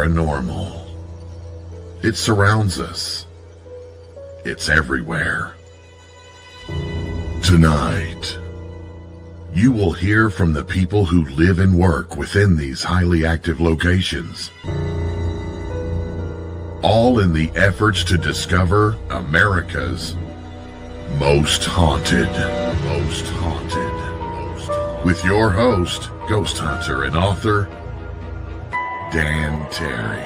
paranormal. It surrounds us. It's everywhere. Tonight, you will hear from the people who live and work within these highly active locations, all in the efforts to discover America's most haunted. With your host, ghost hunter and author, Dan Terry.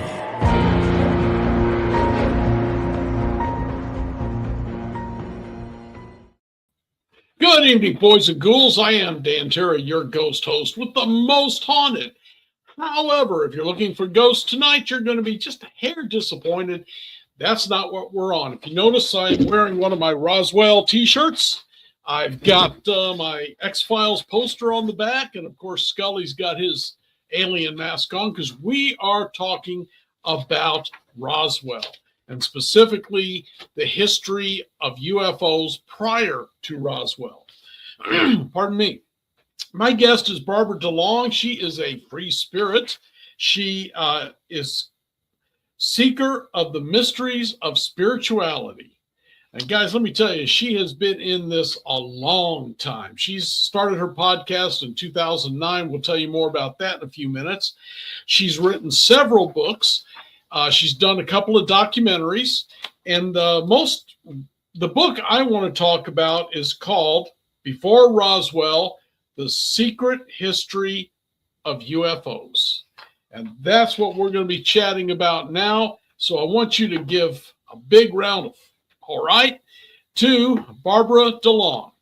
Good evening, boys and ghouls. I am Dan Terry, your ghost host with the most haunted. However, if you're looking for ghosts tonight, you're going to be just a hair disappointed. That's not what we're on. If you notice, I'm wearing one of my Roswell t-shirts. I've got my X-Files poster on the back, and of course, Scully's got his alien mask on because we are talking about Roswell, and specifically the history of UFOs prior to Roswell. Pardon me. My guest is Barbara DeLong. She is a free spirit. She is seeker of the mysteries of spirituality. And guys, let me tell you, she has been in this a long time. She's started her podcast in 2009. We'll tell you more about that in a few minutes. She's written several books. She's done a couple of documentaries. And the book I want to talk about is called Before Roswell, The Secret History of UFOs. And that's what we're going to be chatting about now. So I want you to give a big round of all right to Barbara DeLong.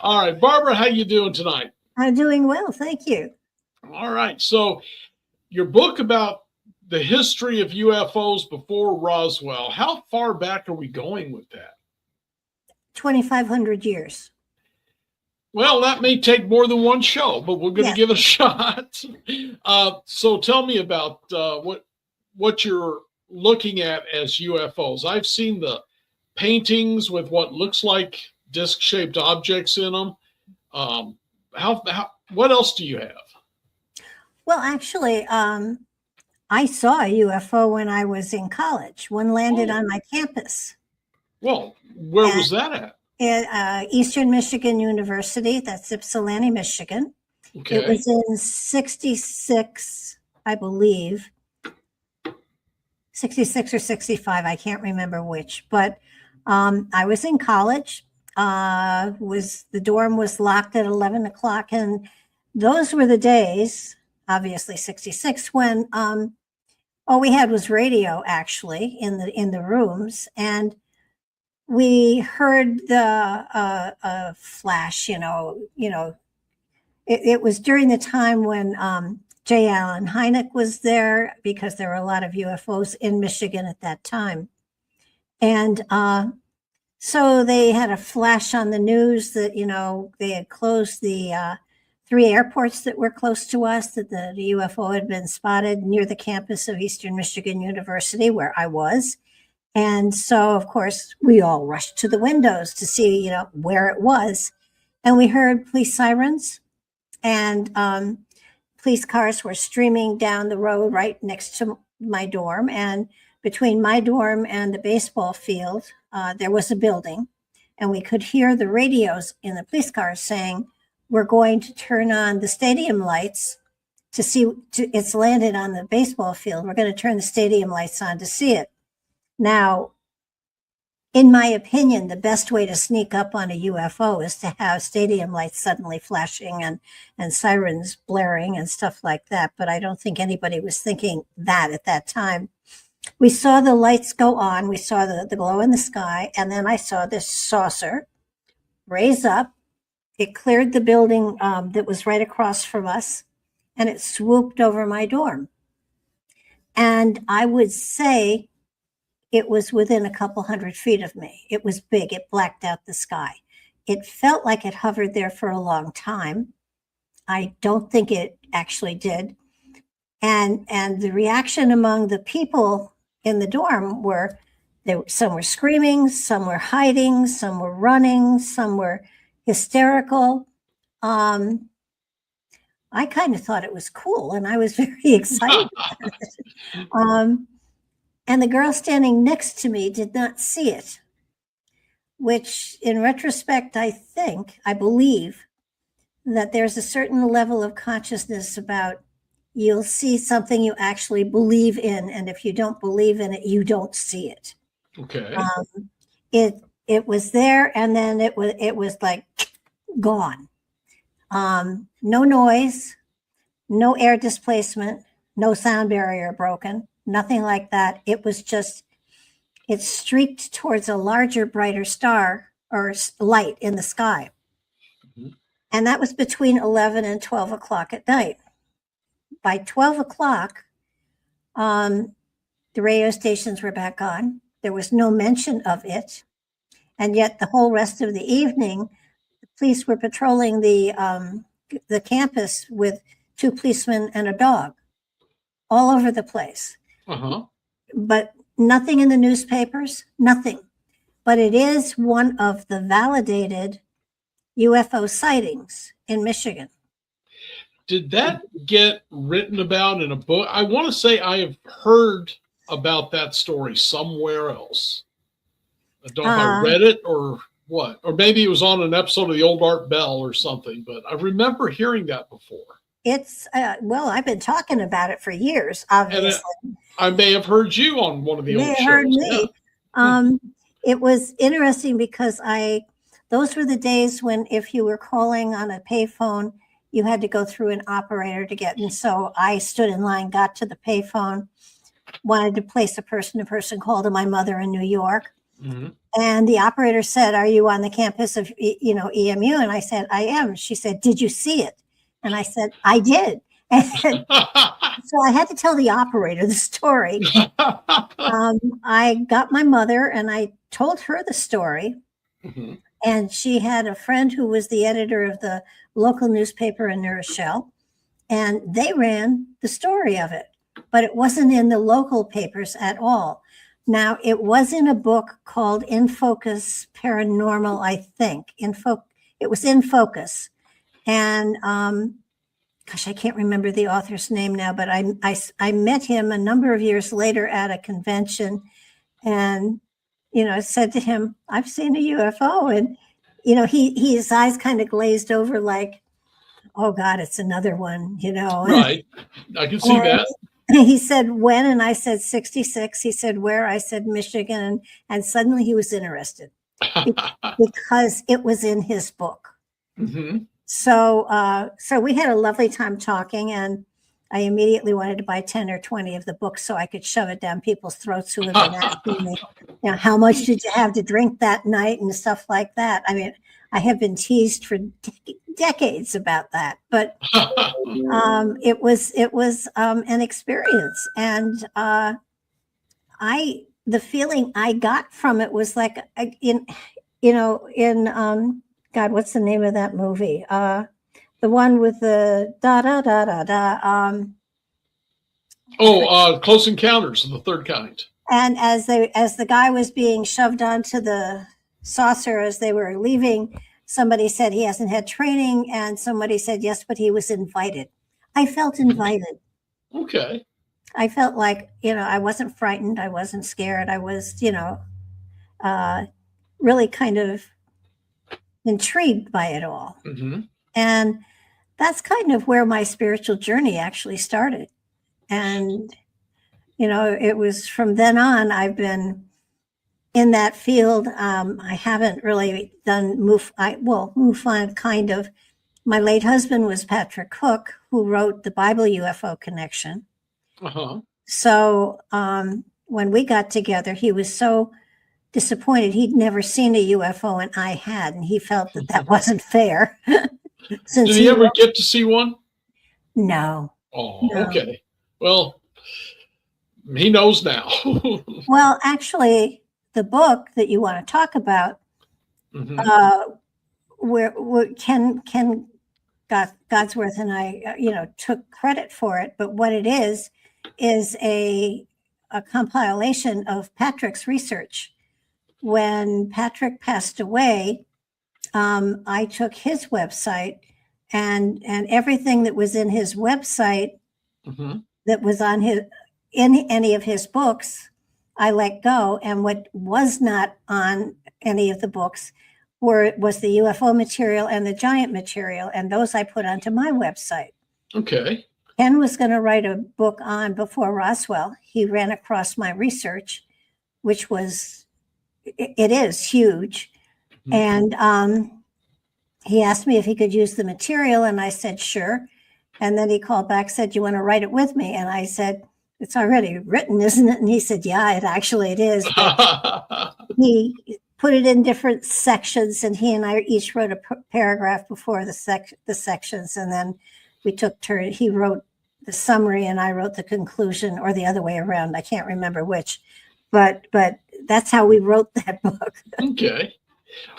All right, Barbara, how you doing tonight? I'm doing well, thank you. All right, so your book about the history of UFOs before Roswell, how far back are we going with that? 2,500 years. Well, that may take more than one show, but we're going to give it a shot. So tell me about what you're looking at as UFOs. I've seen the paintings with what looks like disc-shaped objects in them. What else do you have? Well, actually, I saw a UFO when I was in college. One landed on my campus. Well, where was that at? At Eastern Michigan University. That's Ypsilanti, Michigan. Okay. It was in 66, I believe. 66 or 65, I can't remember which, but I was in college, the dorm was locked at 11 o'clock, and those were the days, obviously 66, when all we had was radio actually in the rooms, and we heard the flash, it was during the time when J. Allen Hynek was there, because there were a lot of UFOs in Michigan at that time. And so they had a flash on the news that, they had closed the 3 airports that were close to us, that the UFO had been spotted near the campus of Eastern Michigan University, where I was. And so, of course, we all rushed to the windows to see, where it was. And we heard police sirens, and police cars were streaming down the road right next to my dorm. And between my dorm and the baseball field, there was a building. And we could hear the radios in the police cars saying, we're going to turn on the stadium lights to see, it's landed on the baseball field. We're going to turn the stadium lights on to see it. Now, in my opinion, the best way to sneak up on a UFO is to have stadium lights suddenly flashing and sirens blaring and stuff like that. But I don't think anybody was thinking that at that time. We saw the lights go on. We saw the glow in the sky. And then I saw this saucer raise up. It cleared the building that was right across from us, and it swooped over my dorm. And I would say it was within a couple hundred feet of me. It was big. It blacked out the sky. It felt like it hovered there for a long time. I don't think it actually did. And the reaction among the people in the dorm were, some were screaming, some were hiding, some were running, some were hysterical. I kind of thought it was cool, and I was very excited about it. And the girl standing next to me did not see it, which in retrospect, I believe that there's a certain level of consciousness about you'll see something you actually believe in, and if you don't believe in it, you don't see it. Okay. It was there, and then it was like gone. No noise, no air displacement, no sound barrier broken, nothing like that. It was just, it streaked towards a larger, brighter star or light in the sky. Mm-hmm. And that was between 11 and 12 o'clock at night. By 12 o'clock, the radio stations were back on. There was no mention of it. And yet the whole rest of the evening, the police were patrolling the campus with 2 policemen and a dog all over the place. Uh-huh. But nothing in the newspapers, nothing. But it is one of the validated UFO sightings in Michigan. Did that get written about in a book? I want to say I have heard about that story somewhere else. I don't know if I read it or what, or maybe it was on an episode of the Old Art Bell or something, but I remember hearing that before. It's, well, I've been talking about it for years, obviously. And I may have heard you on one of the old shows. Heard me. Yeah. It was interesting because those were the days when if you were calling on a payphone, you had to go through an operator to get. And so I stood in line, got to the payphone, wanted to place a person-to-person call to my mother in New York. Mm-hmm. And the operator said, "Are you on the campus of, EMU?" And I said, "I am." She said, "Did you see it?" And I said, "I did." And so I had to tell the operator the story. I got my mother and I told her the story. Mm-hmm. And she had a friend who was the editor of the local newspaper in New Rochelle, and they ran the story of it, but it wasn't in the local papers at all. Now, it was in a book called In Focus Paranormal, I think. It was In Focus. And gosh, I can't remember the author's name now, but I met him a number of years later at a convention and, said to him, "I've seen a UFO." And, his eyes kind of glazed over like, "Oh God, it's another one," Right. I can see that. He said, "When?" And I said, 66. He said, "Where?" I said, "Michigan." And suddenly he was interested because it was in his book. Mm-hmm. So we had a lovely time talking, and I immediately wanted to buy 10 or 20 of the books so I could shove it down people's throats who have been asking me, how much did you have to drink that night and stuff like that. I mean, I have been teased for decades about that, but it was an experience, and the feeling I got from it was like God, what's the name of that movie? The one with the da da da da da. Close Encounters of the Third Kind. And as the guy was being shoved onto the saucer as they were leaving, somebody said he hasn't had training, and somebody said yes, but he was invited. I felt invited. Okay. I felt like, I wasn't frightened. I wasn't scared. I was, really kind of intrigued by it all. Mm-hmm. And that's kind of where my spiritual journey actually started. And, it was from then on, I've been in that field. I haven't really done MUFON kind of. My late husband was Patrick Cook, who wrote the Bible UFO Connection. Uh-huh. So when we got together, he was so disappointed. He'd never seen a UFO and I had, and he felt that wasn't fair. Did he ever get to see one? No. Oh, no. Okay. Well, he knows now. Well, actually, the book that you want to talk about, Mm-hmm. where Ken Godsworth and I, took credit for it. But what it is a compilation of Patrick's research. When Patrick passed away, I took his website and everything that was in his website Mm-hmm. that was on his in any of his books, I let go. And what was not on any of the books was the UFO material and the giant material, and those I put onto my website. Okay. Ken was going to write a book on Before Roswell. He ran across my research, which was it is huge, Mhm. and he asked me if he could use the material, and I said sure. And then he called back, said, "You want to write it with me?" And I said, "It's already written, isn't it?" And he said, "Yeah, it is." But he put it in different sections, and he and I each wrote a paragraph before the sections, and then we took turn. He wrote the summary, and I wrote the conclusion, or the other way around. I can't remember which, but that's how we wrote that book. Okay.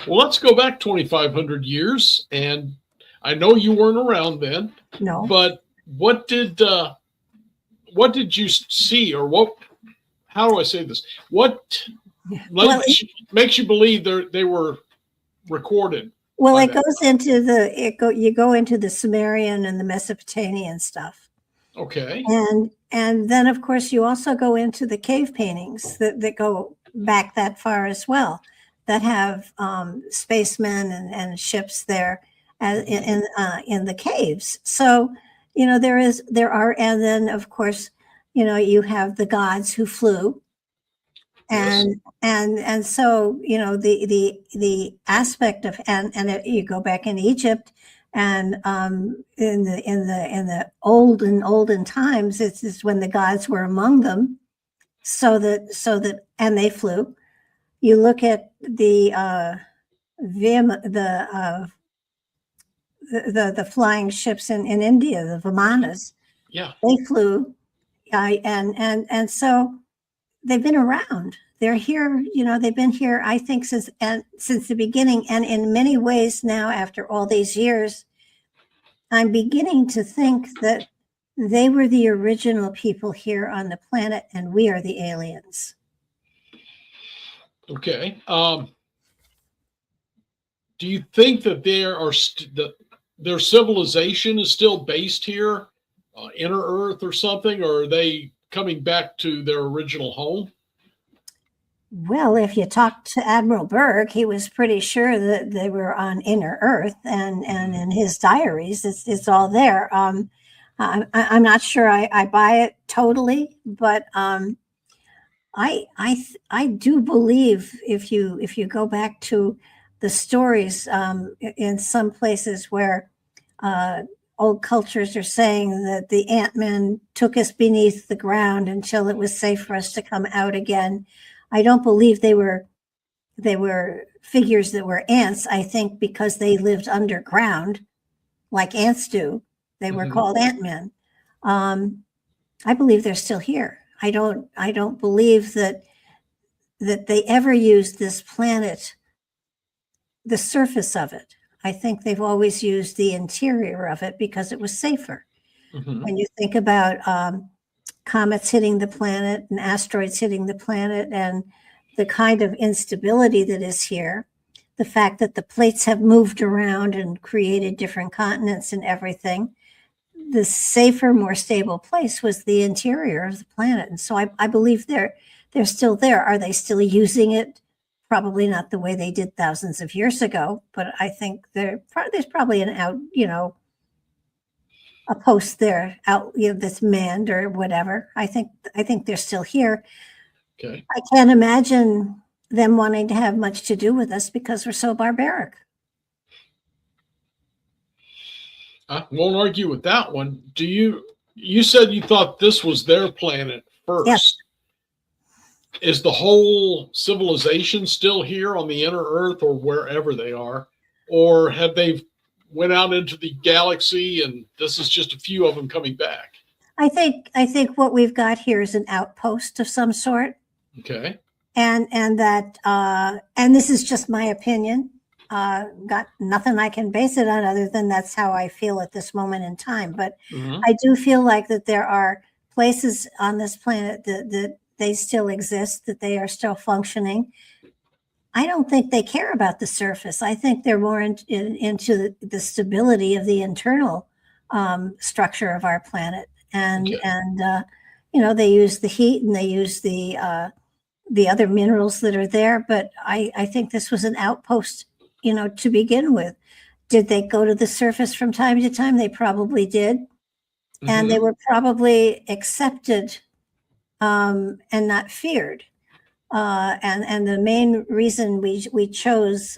Well, let's go back 2,500 years, and I know you weren't around then, No. but what did you see, or what? How do I say this? What Well, makes you believe they were recorded? Well, by it that goes into you go into the Sumerian and the Mesopotamian stuff. Okay. And then of course you also go into the cave paintings that go back that far as well, that have spacemen and ships there in the caves. So, there are, and then of course, you have the gods who flew. Yes. And so the aspect of you go back in Egypt, and in the olden times, it's when the gods were among them, so that and they flew. You look at the Vim the flying ships in India, the Vimanas. Yeah. They flew, and so they've been around. They're here, they've been here, I think, since the beginning. And in many ways now, after all these years, I'm beginning to think that they were the original people here on the planet, and we are the aliens. Okay. Do you think that their civilization is still based here, inner Earth or something, or are they coming back to their original home? Well, if you talk to Admiral Berg, he was pretty sure that they were on inner Earth, and in his diaries, it's all there. I'm not sure I buy it totally, but I do believe if you go back to the stories, in some places where old cultures are saying that the Ant-Men took us beneath the ground until it was safe for us to come out again. I don't believe they were figures that were ants. I think because they lived underground, like ants do, they were called Ant-Men. I believe they're still here. I don't believe that they ever used this planet, the surface of it. I think they've always used the interior of it because it was safer. When you think about comets hitting the planet and asteroids hitting the planet, and the kind of instability that is here, the fact that the plates have moved around and created different continents and everything, the safer, more stable place was the interior of the planet. And so I believe they're still there. Are they still using it? Probably not the way they did thousands of years ago, but I think there's probably a post there out, that's manned or whatever. I think they're still here. Okay. I can't imagine them wanting to have much to do with us because we're so barbaric. I won't argue with that one. You said you thought this was their planet first. Yes. Is the whole civilization still here on the inner Earth or wherever they are? Or have they went out into the galaxy and this is just a few of them coming back? I think what we've got here is an outpost of some sort. Okay. And that and this is just my opinion. Got nothing I can base it on other than that's how I feel at this moment in time. But I do feel like that there are places on this planet that they still exist, that they are still functioning. I don't think they care about the surface. I think they're more into the stability of the internal structure of our planet, and Okay. they use the heat and they use the other minerals that are there. But I think this was an outpost, to begin with. Did they go to the surface from time to time? They probably did, and they were probably accepted and not feared. And the main reason we chose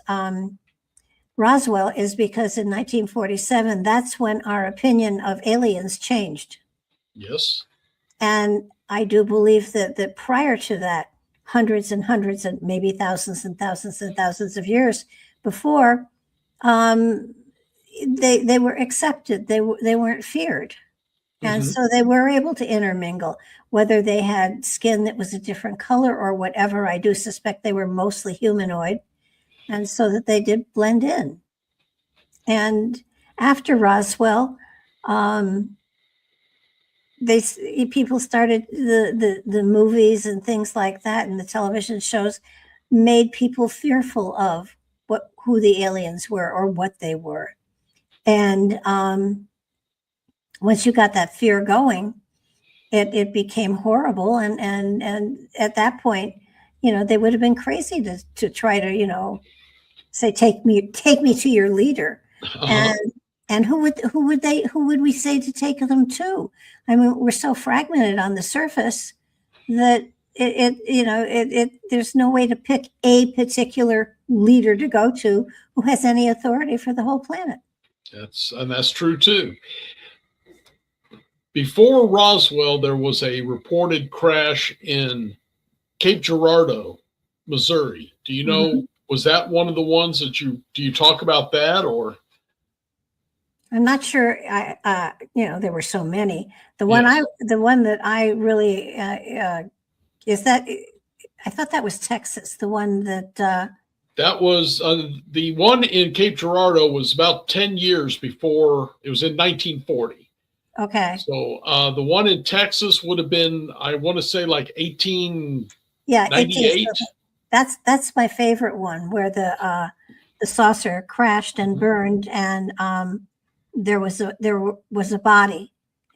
Roswell is because in 1947, that's when our opinion of aliens changed. Yes. And I do believe that prior to that, hundreds and hundreds and maybe thousands and thousands and thousands of years before, they were accepted. They weren't feared. And so they were able to intermingle, whether they had skin that was a different color or whatever. I do suspect they were mostly humanoid, and so that they did blend in. And after Roswell, people started the movies and things like that, and the television shows made people fearful of who the aliens were or what they were. And once you got that fear going, it became horrible. And at that point, they would have been crazy to try to, say, take me to your leader. And who would we say to take them to? I mean, we're so fragmented on the surface that there's no way to pick a particular leader to go to who has any authority for the whole planet. That's true too. Before Roswell, there was a reported crash in Cape Girardeau, Missouri. Do you know, was that one of the ones that do you talk about that, or? I'm not sure. There were so many. The one that I really is that I thought that was Texas. The one that that was the one in Cape Girardeau was about 10 years before. It was in 1940. Okay. So the one in Texas would have been, I want to say, like 1898. That's my favorite one, where the saucer crashed and burned, and there was a body,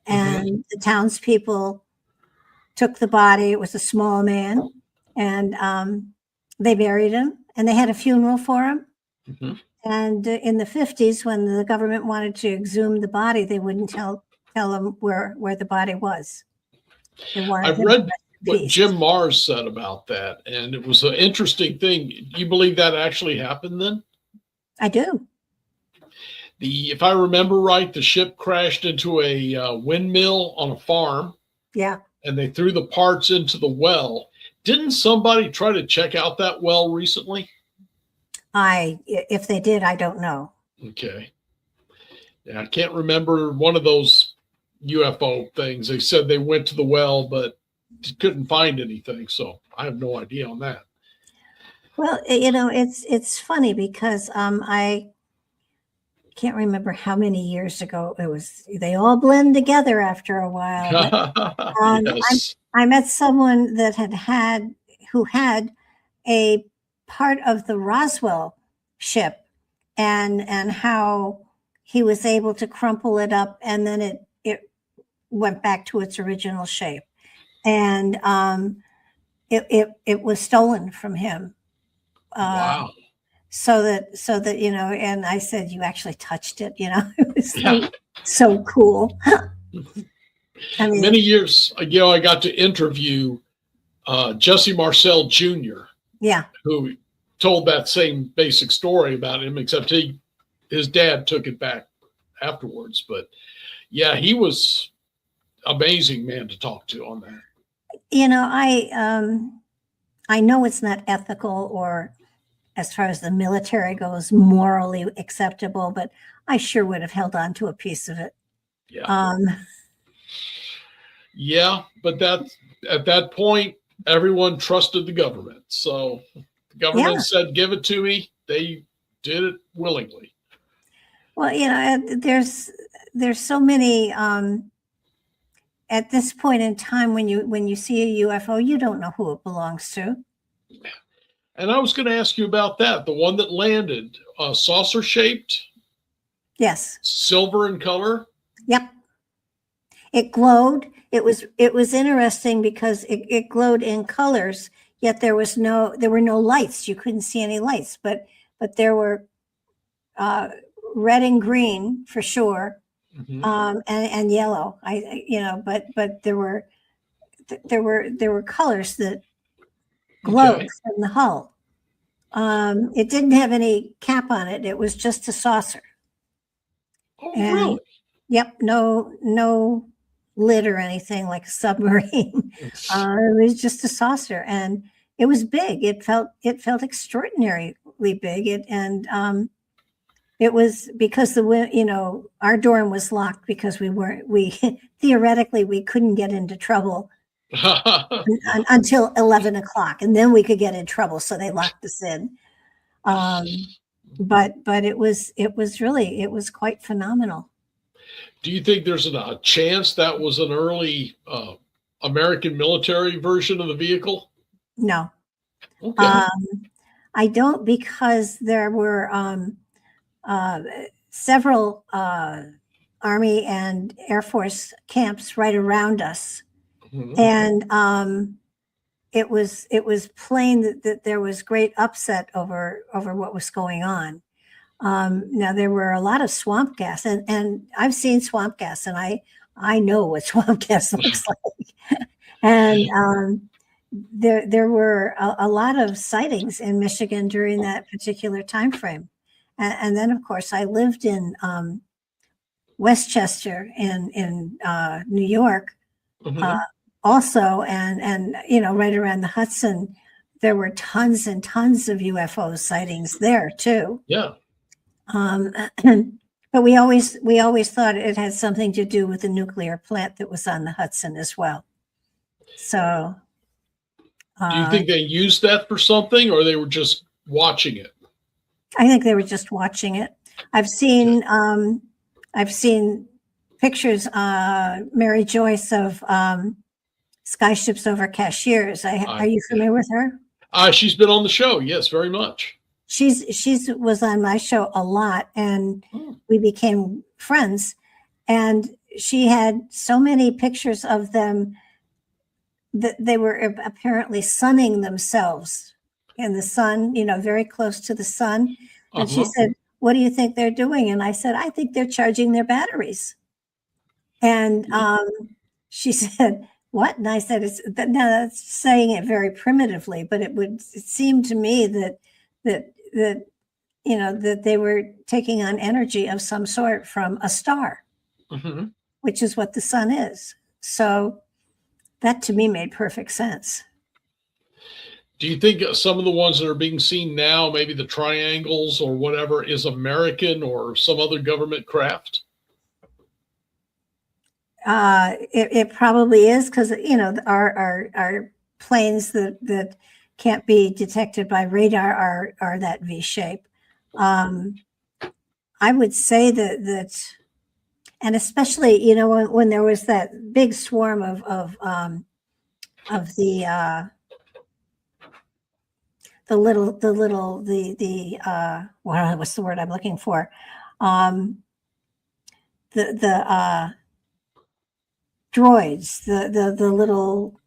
and the townspeople took the body. It was a small man, and they buried him, and they had a funeral for him. And in the 50s, when the government wanted to exhume the body, they wouldn't tell them where the body was. I've read what Jim Mars said about that, and it was an interesting thing. You believe that actually happened then? I do. If I remember right, the ship crashed into a windmill on a farm. Yeah. And they threw the parts into the well. Didn't somebody try to check out that well recently? If they did, I don't know. Okay. Yeah, I can't remember one of those UFO things. They said they went to the well, but couldn't find anything. So I have no idea on that. Well, it's funny because I can't remember how many years ago it was. They all blend together after a while. But, yes. I met someone that who had a part of the Roswell ship, and how he was able to crumple it up, and then it went back to its original shape, and it was stolen from him. Wow. So that and I said, you actually touched it, it was so cool. I mean, many years ago, I got to interview Jesse Marcel Jr. Yeah. Who told that same basic story about him, except his dad took it back afterwards. But yeah, he was amazing man to talk to on that. I know it's not ethical, or as far as the military goes, morally acceptable, but I sure would have held on to a piece of it. Yeah. Yeah, but at that point, everyone trusted the government. So the government said, give it to me. They did it willingly. Well, there's so many, at this point in time, when you see a UFO, you don't know who it belongs to. And I was going to ask you about that. The one that landed, saucer shaped, Yes. silver in color. Yep. It glowed. It was interesting because it glowed in colors, yet there were no lights. You couldn't see any lights, but there were red and green for sure, Mm-hmm. and yellow. But there were colors that glowed Okay. from the hull. It didn't have any cap on it. It was just a saucer. Oh, And really? yep, no lid or anything like a submarine. It was just a saucer, and it was big. It felt extraordinarily big. It was because our dorm was locked because we theoretically we couldn't get into trouble until 11 o'clock, and then we could get in trouble. So they locked us in. But it was quite phenomenal. Do you think there's a chance that was an early American military version of the vehicle? No, Okay. I don't, because there were several Army and Air Force camps right around us, Mhm. and it was plain that there was great upset over what was going on. Now there were a lot of swamp gas, and I've seen swamp gas, and I know what swamp gas looks like. And there were a lot of sightings in Michigan during that particular time frame. And then, of course, I lived in Westchester in New York, Mhm. also, and right around the Hudson, there were tons and tons of UFO sightings there too. Yeah. But we always thought it had something to do with the nuclear plant that was on the Hudson as well. So, Do you think they used that for something, or they were just watching it? I think they were just watching it. I've seen pictures, Mary Joyce, of skyships over Cashiers. Are you familiar with her? She's been on the show. Yes, very much. She's was on my show a lot, and Hmm. we became friends. And she had so many pictures of them that they were apparently sunning themselves in the sun, very close to the sun. And she Uh-huh. said, "What do you think they're doing?" And I said, "I think they're charging their batteries." And she said, "What?" And I said, now that's saying it very primitively, but it seemed to me that that they were taking on energy of some sort from a star, Mhm. which is what the sun is. So that to me made perfect sense. Do you think some of the ones that are being seen now, maybe the triangles or whatever, is American or some other government craft? It probably is, because our planes that can't be detected by radar are that V shape. I would say that, and especially when there was that big swarm of what's the word I'm looking for? The droids, the little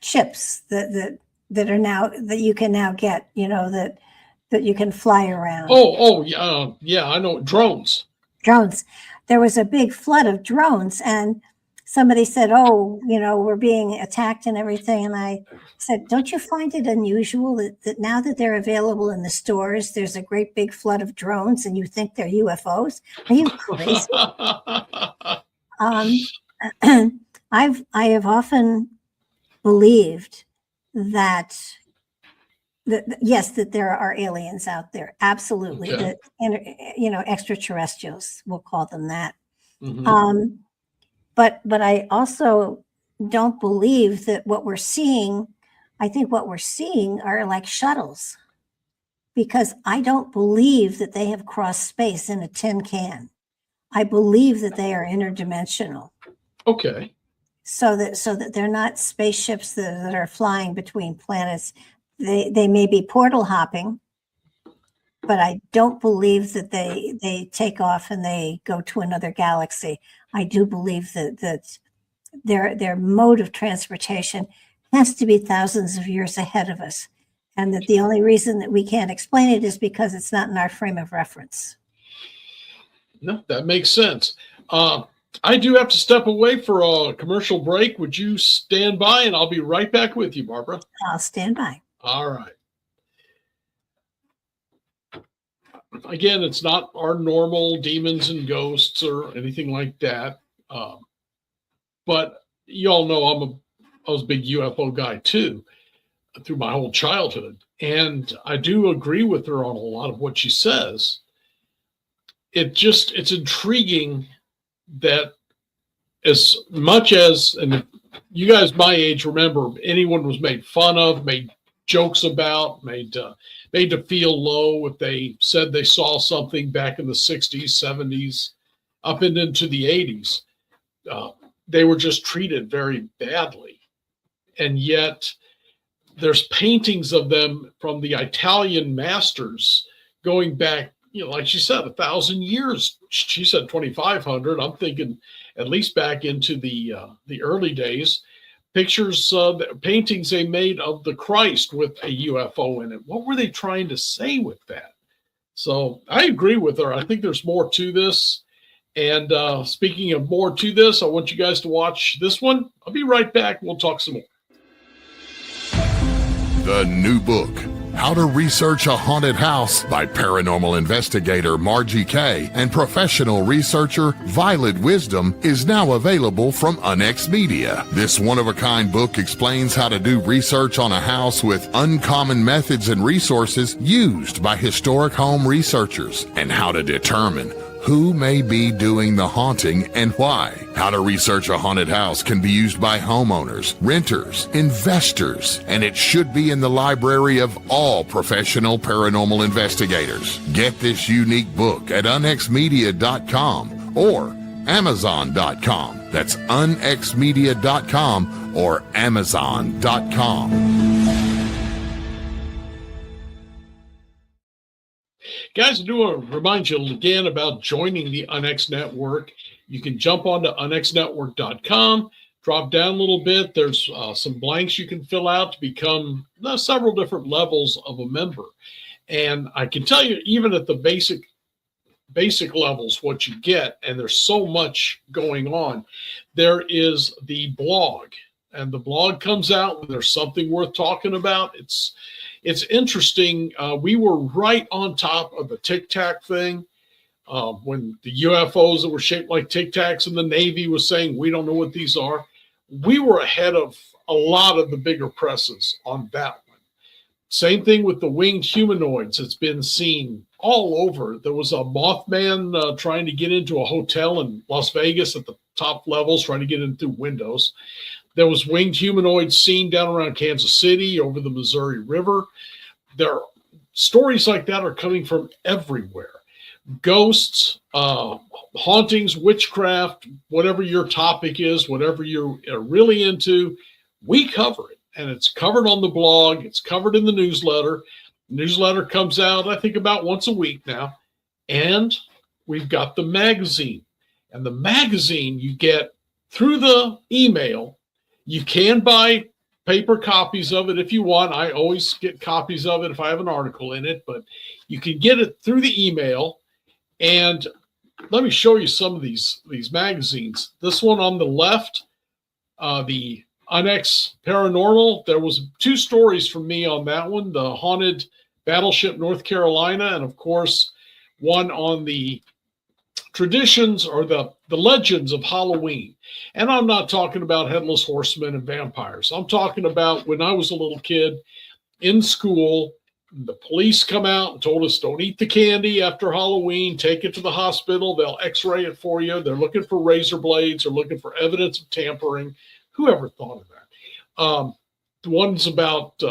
ships that are now, that you can now get, that you can fly around. Oh, yeah, yeah. I know drones. Drones. There was a big flood of drones, and somebody said, "Oh, we're being attacked and everything." And I said, "Don't you find it unusual that now that they're available in the stores, there's a great big flood of drones, and you think they're UFOs? Are you crazy?" Um, I have often believed that yes, that there are aliens out there, absolutely. Okay. That extraterrestrials, we'll call them that. Mhm. But I also don't believe that what we're seeing. I think what we're seeing are like shuttles, because I don't believe that they have crossed space in a tin can. I believe that they are interdimensional. Okay. So that they're not spaceships that are flying between planets. they may be portal hopping, but I don't believe that they take off and they go to another galaxy. I do believe that their mode of transportation has to be thousands of years ahead of us, and that the only reason that we can't explain it is because it's not in our frame of reference. No, that makes sense. I do have to step away for a commercial break. Would you stand by, and I'll be right back with you, Barbara? I'll stand by. All right. Again, it's not our normal demons and ghosts or anything like that. But you all know I was a big UFO guy too, through my whole childhood. And I do agree with her on a lot of what she says. It's intriguing that as much as, and you guys my age remember, anyone was made fun of, made jokes about, made to feel low if they said they saw something back in the 60s, 70s, up and into the 80s. They were just treated very badly. And yet there's paintings of them from the Italian masters going back, like she said, 1,000 years. She said 2,500. I'm thinking at least back into the early days. Pictures, paintings they made of the Christ with a UFO in it. What were they trying to say with that? So I agree with her. I think there's more to this. And speaking of more to this, I want you guys to watch this one. I'll be right back. We'll talk some more. The new book, How to Research a Haunted House by paranormal investigator Margie Kay and professional researcher Violet Wisdom, is now available from Unex Media. This one-of-a-kind book explains how to do research on a house with uncommon methods and resources used by historic home researchers, and how to determine who may be doing the haunting and why. How to Research a Haunted House can be used by homeowners, renters, investors, and it should be in the library of all professional paranormal investigators. Get this unique book at unexmedia.com or amazon.com. That's unexmedia.com or amazon.com. Guys, I do want to remind you again about joining the Unex Network. You can jump onto unexnetwork.com, drop down a little bit. There's some blanks you can fill out to become several different levels of a member. And I can tell you, even at the basic levels, what you get, and there's so much going on. There is the blog, and the blog comes out when there's something worth talking about. It's interesting. We were right on top of the Tic Tac thing when the UFOs that were shaped like Tic Tacs and the Navy was saying, we don't know what these are. We were ahead of a lot of the bigger presses on that one. Same thing with the winged humanoids. It's been seen all over. There was a Mothman trying to get into a hotel in Las Vegas at the top levels, trying to get in through windows. There was winged humanoids seen down around Kansas City, over the Missouri River. There, stories like that are coming from everywhere. Ghosts, hauntings, witchcraft, whatever your topic is, whatever you're really into, we cover it. And it's covered on the blog. It's covered in the newsletter. Newsletter comes out, I think, about once a week now. And we've got the magazine. And the magazine you get through the email. You can buy paper copies of it if you want. I always get copies of it if I have an article in it, but you can get it through the email. And let me show you some of these magazines. This one on the left, the Unex Paranormal, there was 2 stories from me on that one, the haunted battleship North Carolina, and of course, one on the traditions or the legends of Halloween. And I'm not talking about headless horsemen and vampires. I'm talking about when I was a little kid in school, the police come out and told us, don't eat the candy after Halloween, take it to the hospital, they'll x-ray it for you. They're looking for razor blades, they're looking for evidence of tampering. Whoever thought of that? The ones about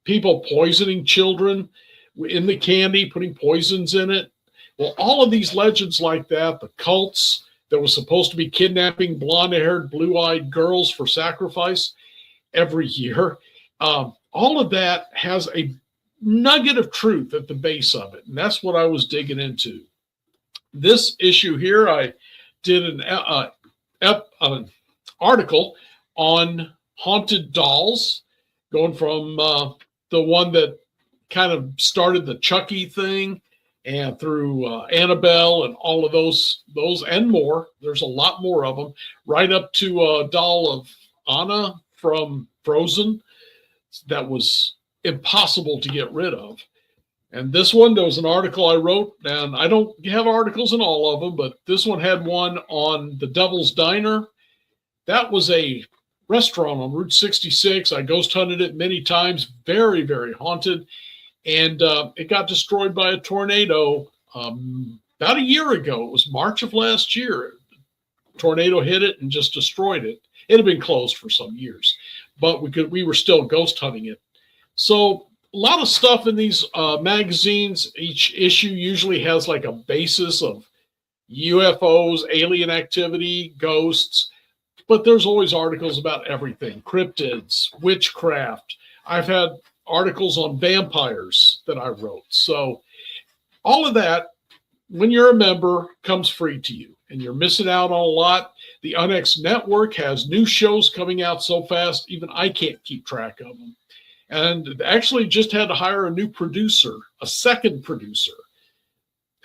people poisoning children in the candy, putting poisons in it. Well, all of these legends like that, the cults that was supposed to be kidnapping blonde-haired, blue-eyed girls for sacrifice every year. all of that has a nugget of truth at the base of it. And that's what I was digging into. This issue here, I did an article on haunted dolls, going from the one that kind of started the Chucky thing, and through Annabelle and all of those and more. There's a lot more of them, right up to a doll of Anna from Frozen that was impossible to get rid of. And this one, there was an article I wrote, and I don't have articles in all of them, but this one had one on the Devil's Diner. That was a restaurant on Route 66. I ghost hunted it many times. Very, very haunted. And it got destroyed by a tornado about a year ago. It was March of last year. A tornado hit it and just destroyed it. It had been closed for some years, but we were still ghost hunting it. So a lot of stuff in these magazines. Each issue usually has like a basis of UFOs, alien activity, ghosts, but there's always articles about everything. Cryptids, witchcraft. I've had articles on vampires that I wrote. So all of that, when you're a member, comes free to you, and you're missing out on a lot. The UNX network has new shows coming out so fast, even I can't keep track of them. And actually just had to hire a new producer, a second producer.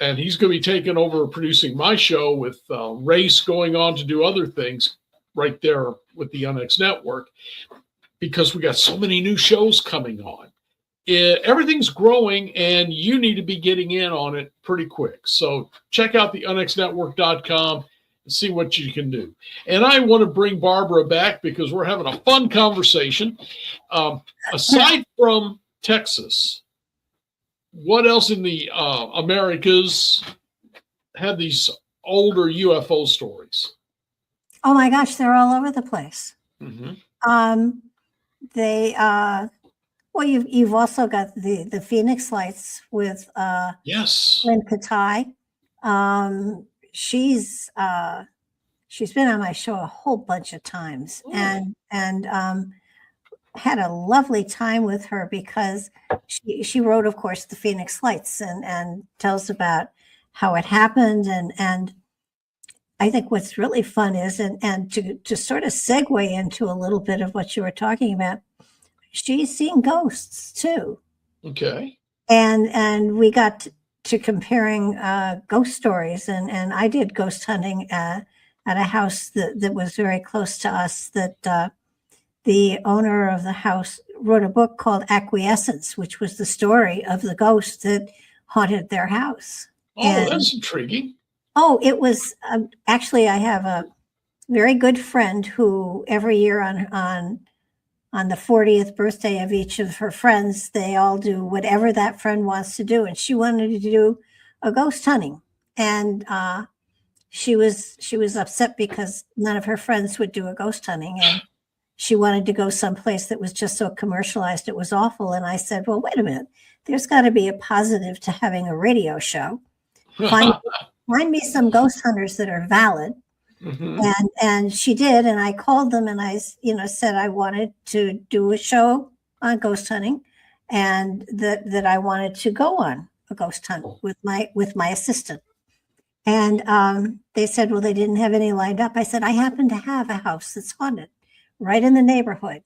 And he's going to be taking over producing my show, with Race going on to do other things right there with the UNX network, because we got so many new shows coming on. Everything's growing, and you need to be getting in on it pretty quick. So check out the unxnetwork.com and see what you can do. And I want to bring Barbara back because we're having a fun conversation. Aside from Texas, what else in the Americas had these older UFO stories? Oh my gosh, they're all over the place. Mm-hmm. Well, you've also got the Phoenix Lights with Yes, Lynn Katai. She's been on my show a whole bunch of times, and had a lovely time with her because she wrote, of course, the Phoenix Lights, and tells about how it happened, and I think what's really fun is, and to sort of segue into a little bit of what you were talking about, she's seen ghosts too. Okay. And we got to comparing ghost stories, and I did ghost hunting at a house that was very close to us, that the owner of the house wrote a book called Acquiescence, which was the story of the ghost that haunted their house. Oh, that's intriguing. Oh, it was actually, I have a very good friend who every year on the 40th birthday of each of her friends, they all do whatever that friend wants to do. And she wanted to do a ghost hunting. And she was upset because none of her friends would do a ghost hunting. And she wanted to go someplace that was just so commercialized, it was awful. And I said, well, wait a minute. There's got to be a positive to having a radio show. Find me some ghost hunters that are valid. Mm-hmm. And she did, and I called them, and I said I wanted to do a show on ghost hunting, and that I wanted to go on a ghost hunt with my assistant. And they said, well, they didn't have any lined up. I said, I happen to have a house that's haunted right in the neighborhood.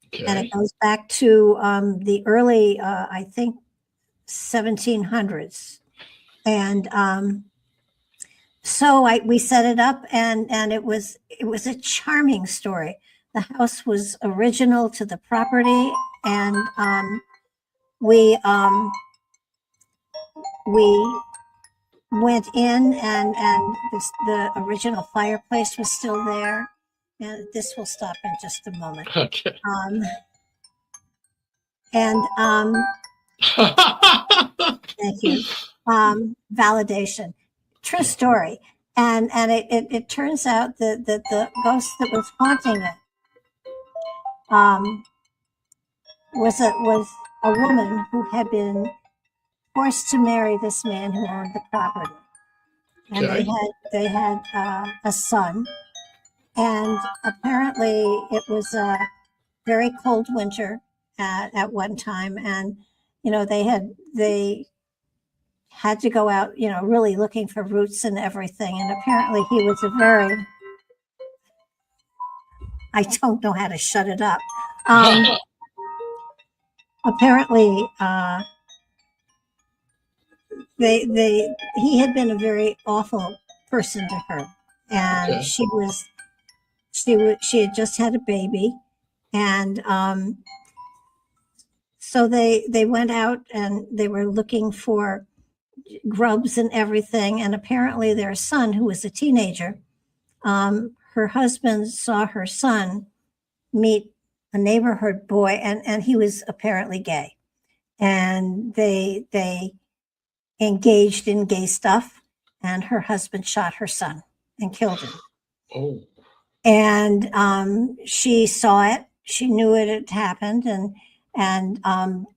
Okay. And it goes back to the early, I think, 1700s. And so we set it up, and it was a charming story. The house was original to the property, and we went in, and the original fireplace was still there. And this will stop in just a moment. Okay. Thank you. Validation. True story. And it turns out that the ghost that was haunting it was a woman who had been forced to marry this man who owned the property. And Okay. they had a son. And apparently it was a very cold winter, at one time, and they had to go out, really looking for roots and everything. And apparently he was I don't know how to shut it up. Apparently, he had been a very awful person to her, and Okay. she had just had a baby, and so they went out and they were looking for grubs and everything. And apparently their son, who was a teenager, her husband saw her son meet a neighborhood boy, and he was apparently gay, and they engaged in gay stuff, and her husband shot her son and killed him. Oh. And she saw it. She knew it had happened, and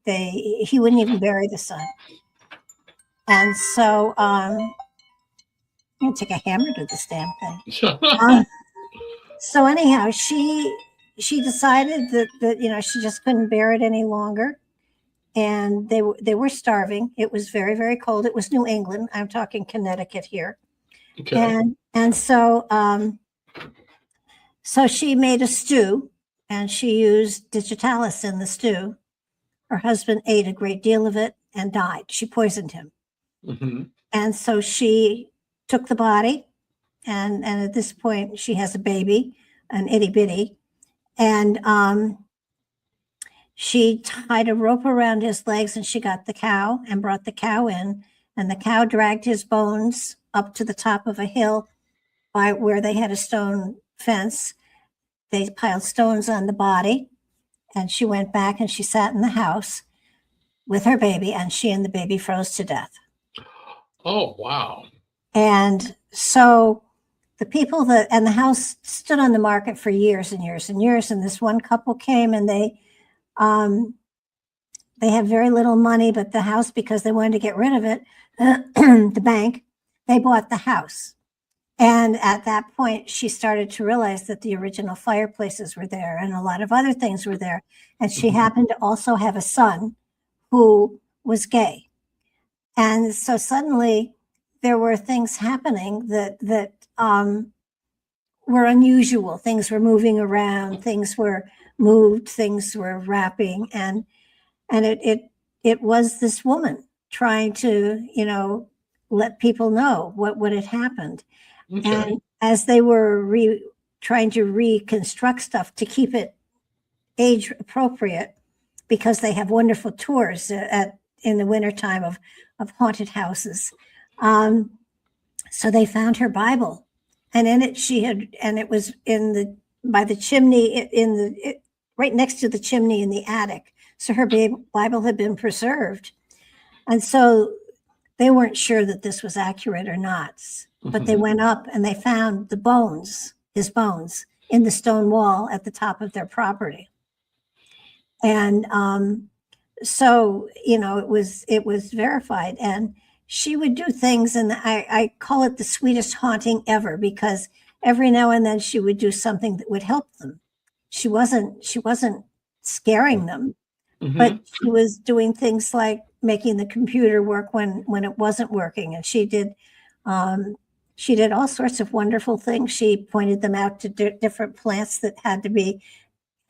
he wouldn't even bury the son. And so I'm gonna take a hammer to this damn thing. So anyhow, she decided that she just couldn't bear it any longer, and they were starving. It was very, very cold. It was New England. I'm talking Connecticut here. Okay. And so so she made a stew, and she used digitalis in the stew. Her husband ate a great deal of it and died. She poisoned him. Mm-hmm. And so she took the body, and at this point she has a baby, an itty bitty, and she tied a rope around his legs, and she got the cow and brought the cow in, and the cow dragged his bones up to the top of a hill by where they had a stone fence. They piled stones on the body, and she went back and she sat in the house with her baby, and she and the baby froze to death. Oh, wow. And so the people and the house stood on the market for years and years and years. And this one couple came, and they had very little money, but the house, because they wanted to get rid of it, the bank, they bought the house. And at that point, she started to realize that the original fireplaces were there and a lot of other things were there. And she happened to also have a son who was gay. And so suddenly there were things happening that were unusual. Things were moving around, things were moved, things were wrapping. And it was this woman trying to, let people know what had happened. Okay. And as they were trying to reconstruct stuff to keep it age appropriate, because they have wonderful tours in the wintertime of haunted houses. So they found her Bible, and in it it was by the chimney right next to the chimney in the attic. So her Bible had been preserved. And so they weren't sure that this was accurate or not, but they went up and they found his bones in the stone wall at the top of their property. And so, it was verified, and she would do things, and I call it the sweetest haunting ever, because every now and then she would do something that would help them. She wasn't scaring them, but she was doing things like making the computer work when it wasn't working. And she did all sorts of wonderful things. She pointed them out to different plants that had to be,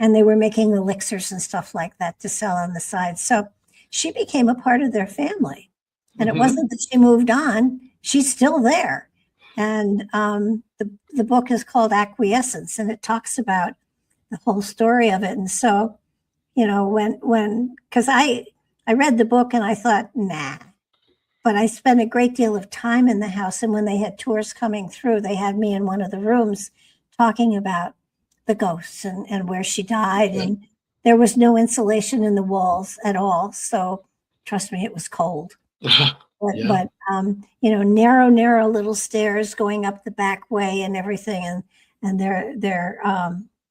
and they were making elixirs and stuff like that to sell on the side. So she became a part of their family. And it wasn't that she moved on, she's still there. And the book is called Acquiescence, and it talks about the whole story of it. And so, because I read the book and I thought, nah, but I spent a great deal of time in the house. And when they had tours coming through, they had me in one of the rooms talking about the ghosts and where she died. And there was no insulation in the walls at all. So trust me, it was cold. But narrow little stairs going up the back way and everything. And they're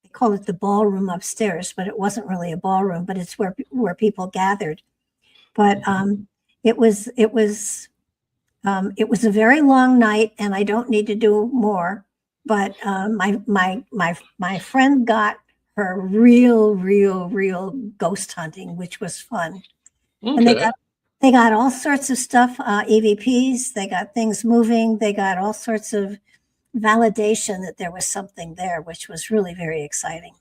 they call it the ballroom upstairs, but it wasn't really a ballroom, but it's where people gathered. But it was a very long night, and I don't need to do more. But my friend got her real ghost hunting, which was fun. And Okay. they got all sorts of stuff, EVPs, they got things moving, they got all sorts of validation that there was something there, which was really very exciting.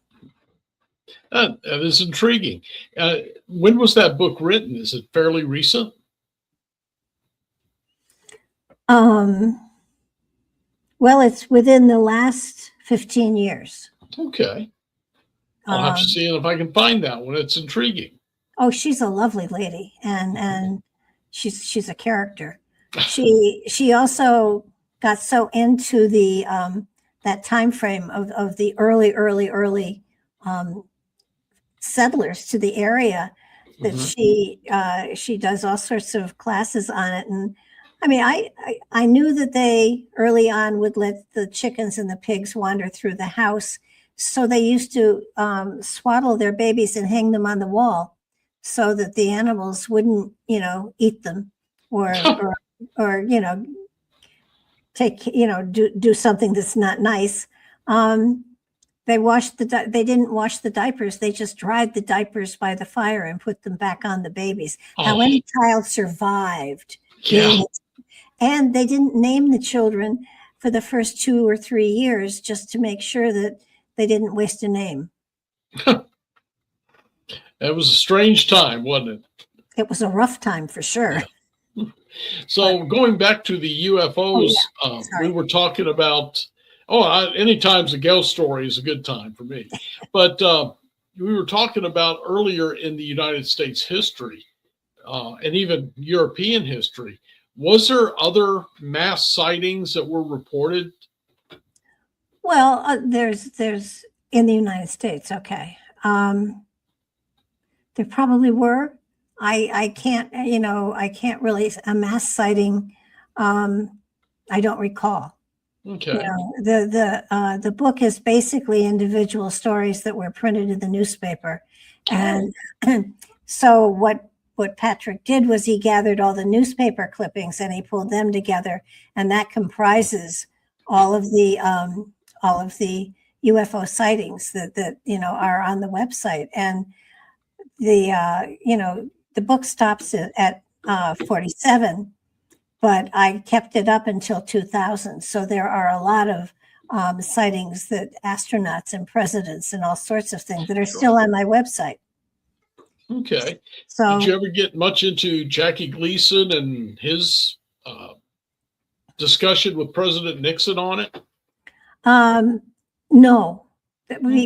That is intriguing. When was that book written? Is it fairly recent? Well, it's within the last 15 years. Okay. I'll have to see if I can find that one. It's intriguing. Oh, she's a lovely lady, and she's a character. She also got so into the that time frame of the early settlers to the area that she does all sorts of classes on it. And I mean, I knew that they early on would let the chickens and the pigs wander through the house, so they used to swaddle their babies and hang them on the wall so that the animals wouldn't, eat them or take, do something that's not nice. They didn't wash the diapers. They just dried the diapers by the fire and put them back on the babies. How any child survived. Yeah. And they didn't name the children for the first 2 or 3 years just to make sure that they didn't waste a name. It was a strange time, wasn't it? It was a rough time for sure. So going back to the UFOs, we were talking about, any time's a ghost story is a good time for me. But we were talking about earlier in the United States history and even European history. Was there other mass sightings that were reported? Well, there's in the United States. Okay. There probably were. I can't, I can't really, a mass sighting. I don't recall. Okay. The book is basically individual stories that were printed in the newspaper. And so what Patrick did was he gathered all the newspaper clippings and he pulled them together, and that comprises all of the UFO sightings that are on the website. And the book stops at 47, but I kept it up until 2000. So there are a lot of sightings that astronauts and presidents and all sorts of things that are still on my website. Okay. So did you ever get much into Jackie Gleason and his discussion with President Nixon on it? No,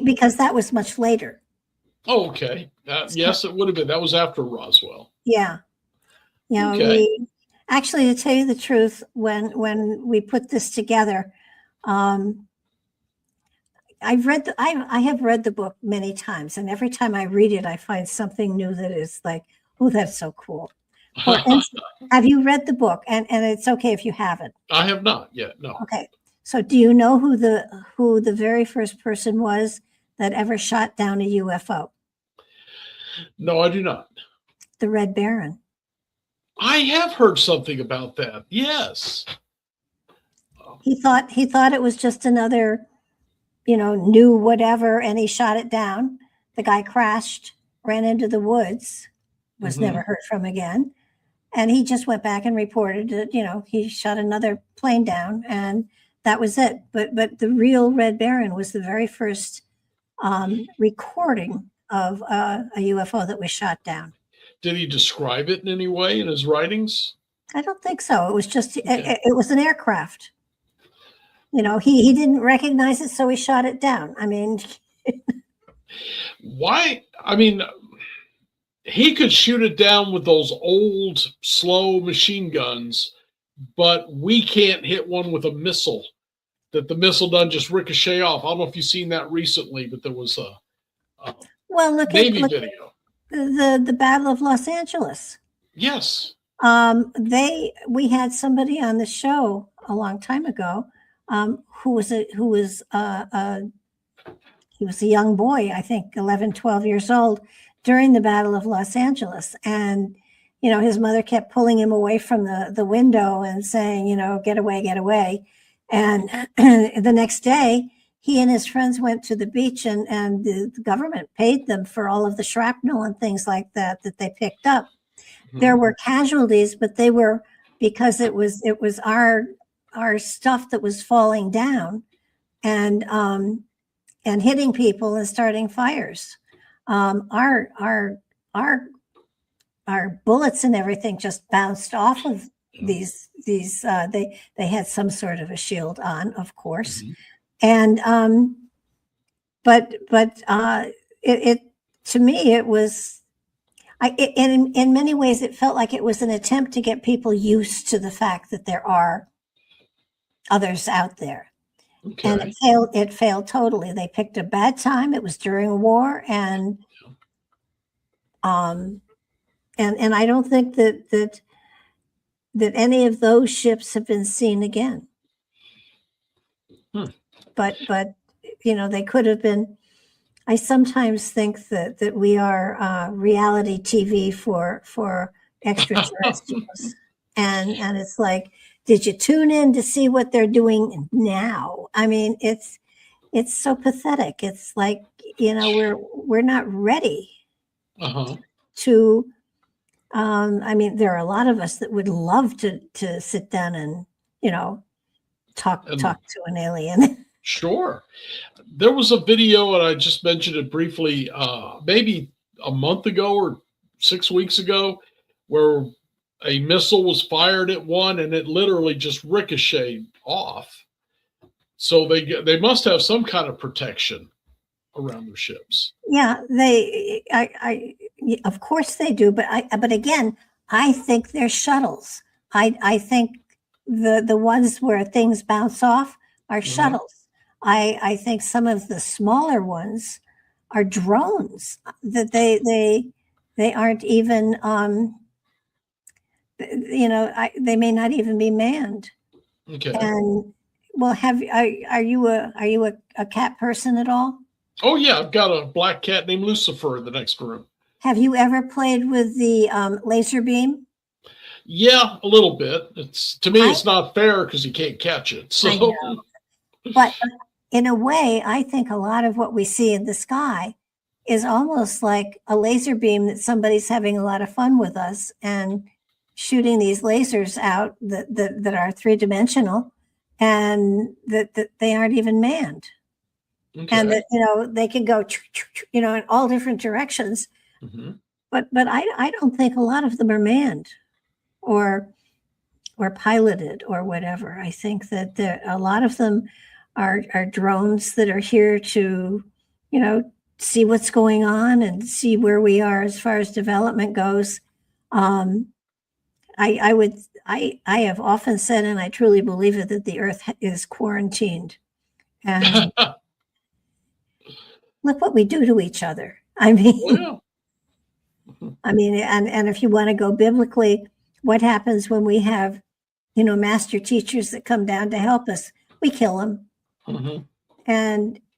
because that was much later. Oh, okay. Yes, it would have been. That was after Roswell. Yeah. Okay. Actually, to tell you the truth, when we put this together, I have read the book many times, and every time I read it, I find something new that is like, oh, that's so cool. For instance, have you read the book? And it's okay if you haven't. I have not yet. No. Okay. So do you know who the very first person was that ever shot down a UFO? No, I do not. The Red Baron. I have heard something about that. Yes. He thought it was just another, new whatever, and he shot it down. The guy crashed, ran into the woods, was never heard from again. And he just went back and reported that, he shot another plane down, and that was it. But the real Red Baron was the very first recording of a UFO that was shot down. Did he describe it in any way in his writings? I don't think so. It was just, it was an aircraft. He didn't recognize it, so he shot it down. I mean, why? I mean, he could shoot it down with those old, slow machine guns, but we can't hit one with a missile. That the missile doesn't just ricochet off. I don't know if you've seen that recently, but there was a look Navy at video. The Battle of Los Angeles. Yes. We had somebody on the show a long time ago who was a young boy, I think 11, 12 years old, during the Battle of Los Angeles. And, his mother kept pulling him away from the window and saying, get away, get away. And the next day he and his friends went to the beach, and the government paid them for all of the shrapnel and things like that they picked up. There were casualties, but they were because it was our stuff that was falling down and hitting people and starting fires. Our bullets and everything just bounced off of these. They had some sort of a shield on, of course, and but it to me it was. In many ways, it felt like it was an attempt to get people used to the fact that there are others out there. Okay. And it failed totally. They picked a bad time. It was during war, and I don't think that any of those ships have been seen again. But they could have been. I sometimes think that we are reality TV for extraterrestrials, and it's like, did you tune in to see what they're doing now? I mean, it's so pathetic. It's like we're not ready to. I mean, there are a lot of us that would love to sit down and talk to an alien. Sure. There was a video, and I just mentioned it briefly, maybe a month ago or 6 weeks ago, where a missile was fired at one and it literally just ricocheted off. So they must have some kind of protection around their ships. Yeah, of course they do, but again, I think they're shuttles. I think the ones where things bounce off are shuttles. I think some of the smaller ones are drones that they aren't even they may not even be manned. Okay. And well, are you a cat person at all? Oh yeah, I've got a black cat named Lucifer in the next room. Have you ever played with the laser beam? Yeah, a little bit. To me, it's not fair because you can't catch it. So, I know. But in a way, I think a lot of what we see in the sky is almost like a laser beam that somebody's having a lot of fun with us and shooting these lasers out that are three-dimensional and that they aren't even manned. okay. And that they can go in all different directions. But I don't think a lot of them are manned or piloted or whatever. I think that a lot of them are drones that are here to, see what's going on and see where we are as far as development goes. I have often said, and I truly believe it, that the Earth is quarantined. And look what we do to each other. I mean, and if you want to go biblically, what happens when we have, master teachers that come down to help us? We kill them.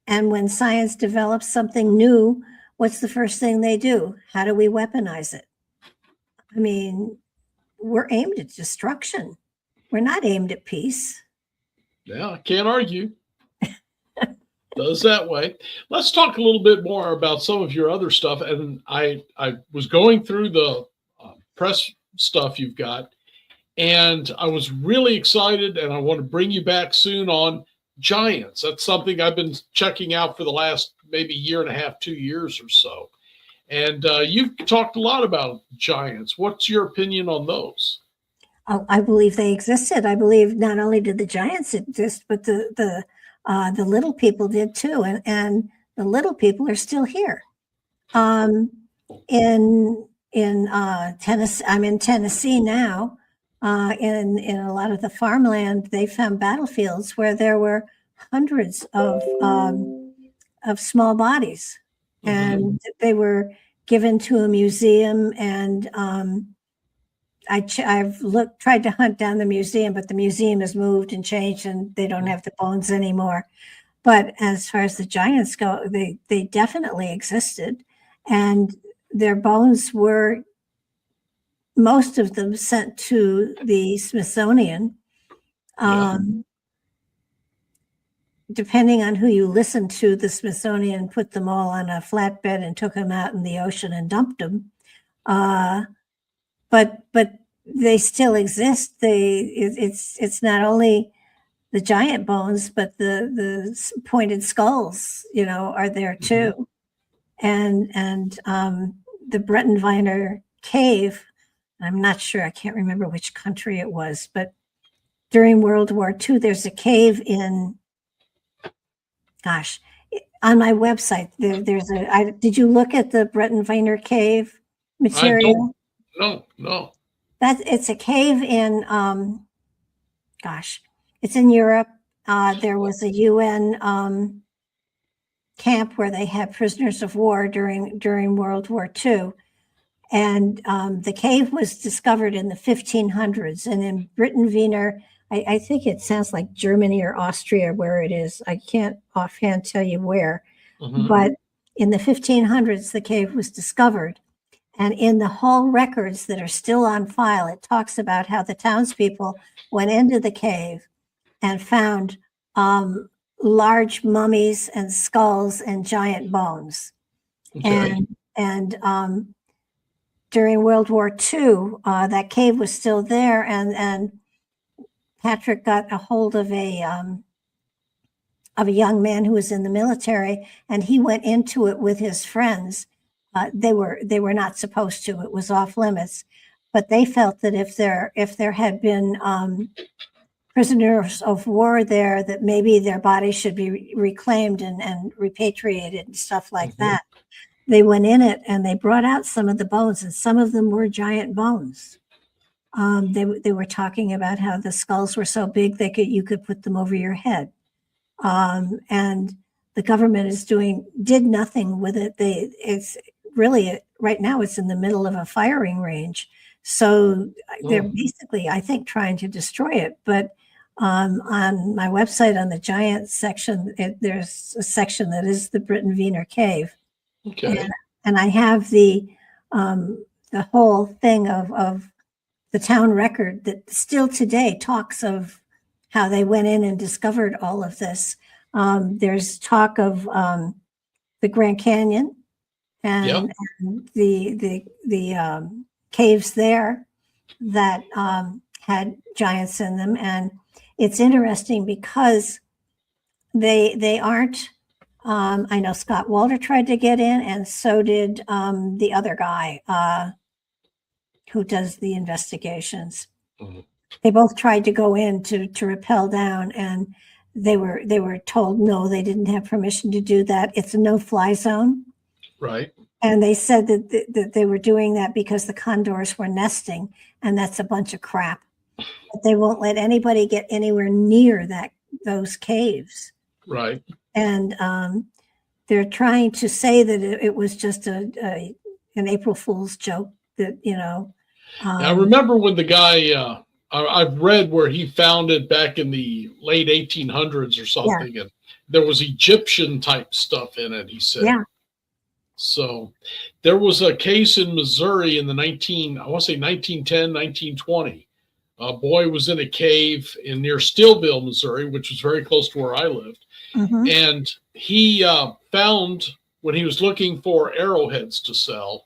And when science develops something new, what's the first thing they do? How do we weaponize it? I mean, we're aimed at destruction. We're not aimed at peace. Yeah, I can't argue. Does that way. Let's talk a little bit more about some of your other stuff. And I was going through the press stuff you've got, and I was really excited, and I want to bring you back soon on giants. That's something I've been checking out for the last maybe year and a half, 2 years or so. And you've talked a lot about giants. What's your opinion on those? Oh, I believe they existed. I believe not only did the giants exist, but the little people did too, and the little people are still here. In Tennessee, I'm in Tennessee now. In a lot of the farmland, they found battlefields where there were hundreds of small bodies, and they were given to a museum. And I've tried to hunt down the museum, but the museum has moved and changed, and they don't have the bones anymore. But as far as the giants go, they definitely existed, and their bones were, most of them, sent to the Smithsonian. depending on who you listen to, the Smithsonian put them all on a flatbed and took them out in the ocean and dumped them. But they still exist. It's not only the giant bones, but the pointed skulls, are there too. And the Breitenwiener cave, I'm not sure, I can't remember which country it was, but during World War II, there's a cave in, on my website, did you look at the Breitenwiener cave material? No. It's a cave in, it's in Europe. There was a UN camp where they had prisoners of war during World War II. And the cave was discovered in the 1500s. And in Breitenwiener, I think it sounds like Germany or Austria where it is. I can't offhand tell you where. But in the 1500s, the cave was discovered. And in the hall records that are still on file, it talks about how the townspeople went into the cave and found large mummies and skulls and giant bones. Okay. And during World War II, that cave was still there, and Patrick got a hold of a young man who was in the military, and he went into it with his friends. They were not supposed to. It was off limits, but they felt that if there had been prisoners of war there, that maybe their bodies should be reclaimed and repatriated and stuff like that. They went in it and they brought out some of the bones, and some of them were giant bones. They were talking about how the skulls were so big you could put them over your head, and the government did nothing with it. It's really right now it's in the middle of a firing range, so they're basically, I think, trying to destroy it. But on my website, on the giant section, there's a section that is the Breitenwiener cave. Okay. And I have the whole thing of the town record that still today talks of how they went in and discovered all of this. There's talk of the Grand Canyon and the caves there that had giants in them. And it's interesting because they aren't. I know Scott Walter tried to get in, and so did the other guy who does the investigations. They both tried to go in to rappel down, and they were told no, they didn't have permission to do that. It's a no-fly zone. Right. And they said that they were doing that because the condors were nesting, and that's a bunch of crap. But they won't let anybody get anywhere near those caves. Right. And they're trying to say that it was just an April Fool's joke. That I remember when the guy I've read where he found it back in the late 1800s or something, and there was Egyptian type stuff in it. He said, yeah. So there was a case in Missouri in the 1910, 1920. A boy was in a cave near Steelville, Missouri, which was very close to where I lived. And he found, when he was looking for arrowheads to sell,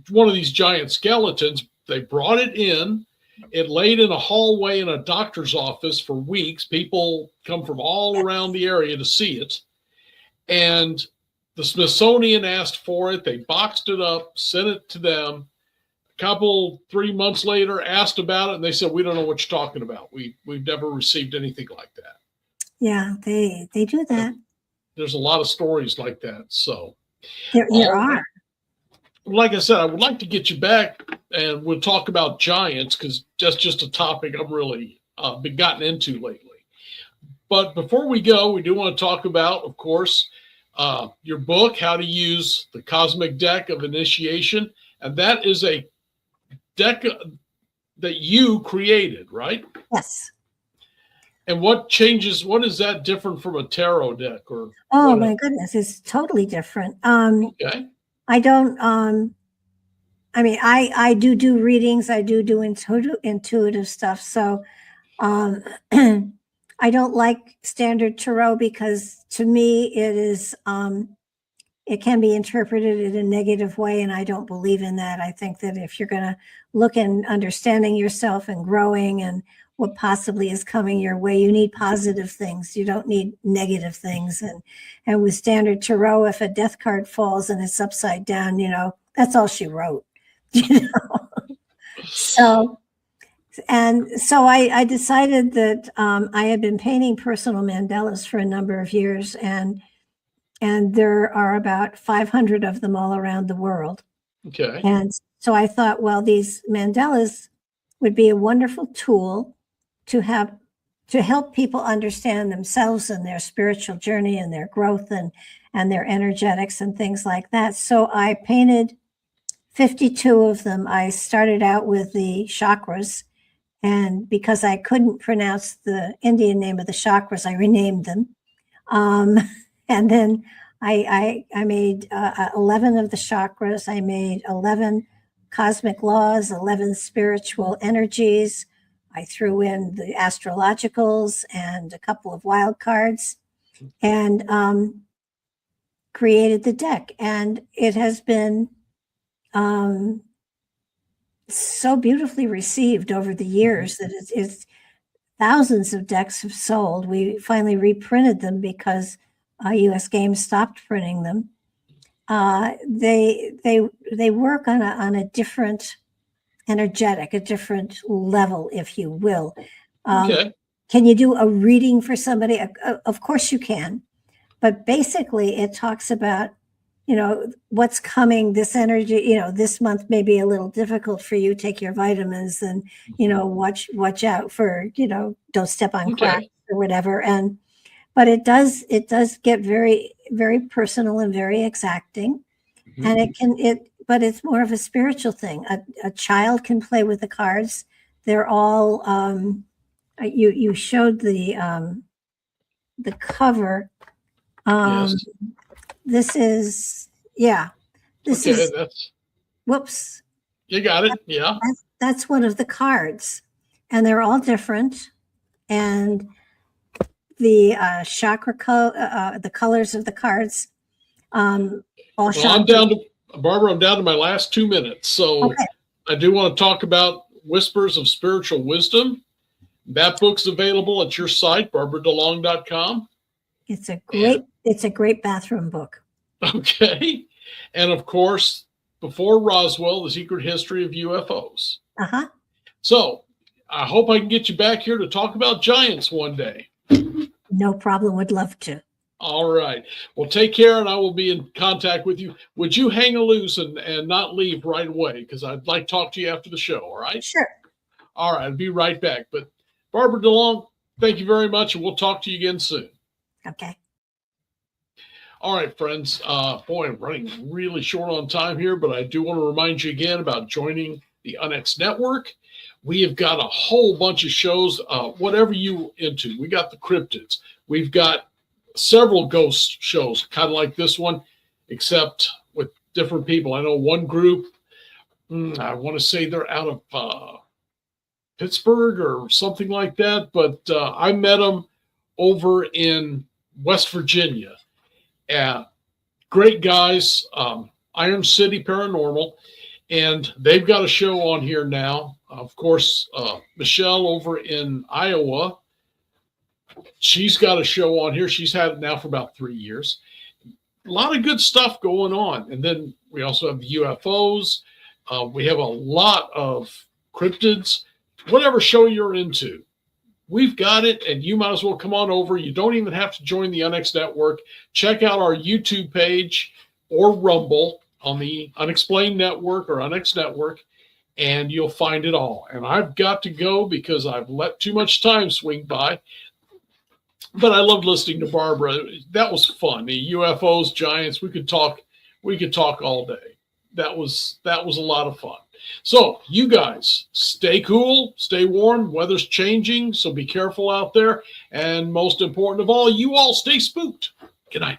one of these giant skeletons. They brought it in. It laid in a hallway in a doctor's office for weeks. People come from all around the area to see it. And the Smithsonian asked for it. They boxed it up, sent it to them. 3 months later, asked about it, and they said, "We don't know what you're talking about. We've never received anything like that." Yeah, they do that. There's a lot of stories like that. So there are. Like I said, I would like to get you back, and we'll talk about giants, because that's just a topic I've really been gotten into lately. But before we go, we do want to talk about, of course, your book, How to Use the Cosmic Deck of Initiation. And that is a deck that you created, right? Yes. And what is that different from a tarot deck? Or my goodness, it's totally different. Okay. I don't, I do readings. I do intuitive stuff. So I don't like standard tarot because to me it is, it can be interpreted in a negative way, and I don't believe in that. I think that if you're going to look in understanding yourself and growing and what possibly is coming your way, you need positive things. You don't need negative things. And with standard tarot, if a death card falls and it's upside down, that's all she wrote. So I decided that I had been painting personal mandalas for a number of years, and there are about 500 of them all around the world. Okay. And so I thought, well, these mandalas would be a wonderful tool to help people understand themselves and their spiritual journey and their growth and their energetics and things like that. So I painted 52 of them. I started out with the chakras, and because I couldn't pronounce the Indian name of the chakras, I renamed them. And then I made 11 of the chakras. I made 11 cosmic laws, 11 spiritual energies. I threw in the astrologicals and a couple of wild cards and created the deck. And it has been so beautifully received over the years that it's thousands of decks have sold. We finally reprinted them because U.S. Games stopped printing them. They work on a different energetic, a different level, if you will. Okay. Can you do a reading for somebody? Of course you can, but basically it talks about, what's coming, this energy, this month may be a little difficult for you. Take your vitamins and, watch out for, don't step on cracks or whatever. But it does get very, very personal and very exacting. Mm-hmm. And but it's more of a spiritual thing. A child can play with the cards. They're all, you showed the cover. Yes. This is, whoops. You got it. Yeah. That's one of the cards, and they're all different. And the chakra, the colors of the cards, I'm down to my last 2 minutes. So okay. I do want to talk about Whispers of Spiritual Wisdom. That book's available at your site, barbaradelong.com. It's a great bathroom book. Okay. And of course, Before Roswell, The Secret History of UFOs. Uh-huh. So I hope I can get you back here to talk about giants one day. No problem. Would love to. All right. Well, take care, and I will be in contact with you. Would you hang loose and not leave right away? Because I'd like to talk to you after the show, all right? Sure. All right. I'll be right back. But Barbara DeLong, thank you very much, and we'll talk to you again soon. Okay. All right, friends. Boy, I'm running really short on time here, but I do want to remind you again about joining the UNX Network. We have got a whole bunch of shows, whatever you into. We got the Cryptids. We've got several ghost shows, kind of like this one, except with different people. I know one group, I want to say they're out of Pittsburgh or something like that, but I met them over in West Virginia. Great guys, Iron City Paranormal, and they've got a show on here now. Of course, Michelle over in Iowa, she's got a show on here. She's had it now for about 3 years. A lot of good stuff going on. And then we also have the UFOs. We have a lot of cryptids. Whatever show you're into, we've got it, and you might as well come on over. You don't even have to join the UNX Network. Check out our YouTube page or Rumble on the Unexplained Network or UNX Network, and you'll find it all. And I've got to go because I've let too much time swing by. But I loved listening to Barbara. That was fun. The UFOs, giants, we could talk all day. That was a lot of fun. So you guys, stay cool, stay warm. Weather's changing, so be careful out there. And most important of all, you all stay spooked. Good night.